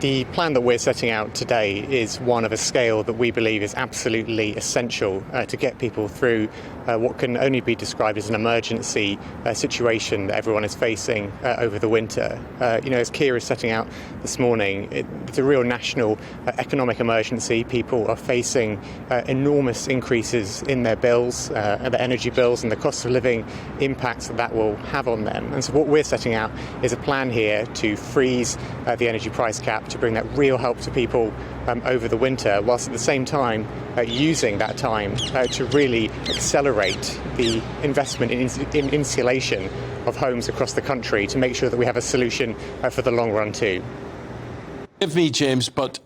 The plan that we're setting out today is one of a scale that we believe is absolutely essential to get people through what can only be described as an emergency situation that everyone is facing over the winter. As Keir is setting out this morning, it's a real national economic emergency. People are facing enormous increases in their bills, their energy bills, and the cost of living impacts that will have on them. And so what we're setting out is a plan here to freeze the energy price cap, to bring that real help to people over the winter, whilst at the same time using that time to really accelerate the investment in insulation of homes across the country to make sure that we have a solution for the long run too. Forgive me, James, but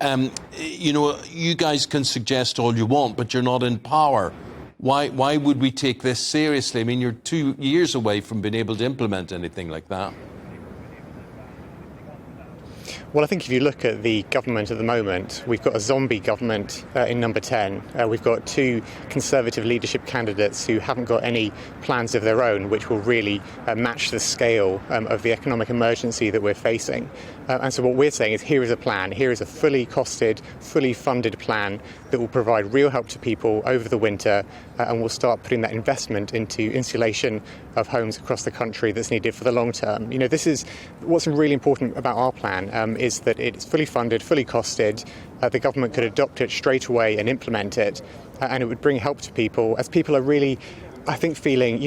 you guys can suggest all you want, but you're not in power. Why would we take this seriously? I mean, you're 2 years away from being able to implement anything like that. Well, I think if you look at the government at the moment, we've got a zombie government in number 10. We've got two Conservative leadership candidates who haven't got any plans of their own, which will really match the scale of the economic emergency that we're facing. And so what we're saying is here is a plan. Here is a fully costed, fully funded plan that will provide real help to people over the winter and will start putting that investment into insulation of homes across the country that's needed for the long term. This is what's really important about our plan is that it's fully funded, fully costed. The government could adopt it straight away and implement it, and it would bring help to people as people are really, I think, feeling,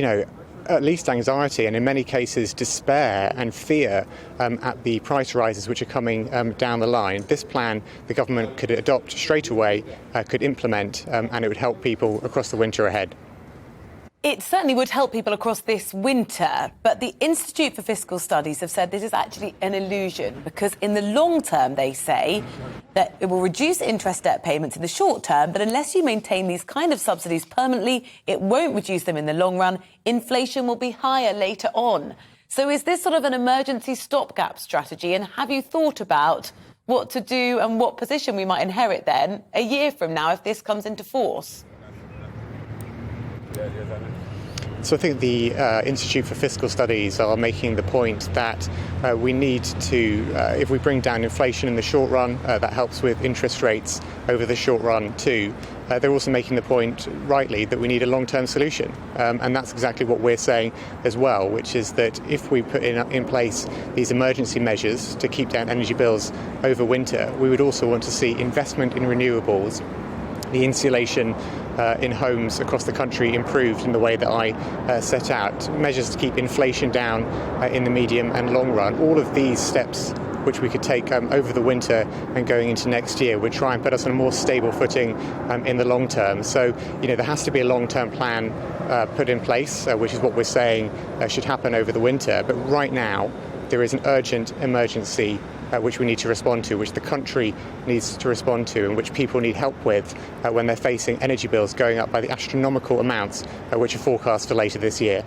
at least anxiety and in many cases despair and fear at the price rises which are coming down the line. This plan the government could adopt straight away, could implement, and it would help people across the winter ahead. It certainly would help people across this winter, but the Institute for Fiscal Studies have said this is actually an illusion because in the long term, they say, that it will reduce interest debt payments in the short term, but unless you maintain these kind of subsidies permanently, it won't reduce them in the long run. Inflation will be higher later on. So is this sort of an emergency stopgap strategy? And have you thought about what to do and what position we might inherit then a year from now if this comes into force? So I think the Institute for Fiscal Studies are making the point that we need to, if we bring down inflation in the short run, that helps with interest rates over the short run too. They're also making the point, rightly, that we need a long-term solution. And that's exactly what we're saying as well, which is that if we put in place these emergency measures to keep down energy bills over winter, we would also want to see investment in renewables, the insulation in homes across the country improved in the way that I set out, measures to keep inflation down in the medium and long run. All of these steps which we could take over the winter and going into next year would try and put us on a more stable footing in the long term. So, there has to be a long-term plan put in place, which is what we're saying should happen over the winter. But right now, there is an urgent emergency which we need to respond to, which the country needs to respond to, and which people need help with when they're facing energy bills going up by the astronomical amounts which are forecast for later this year.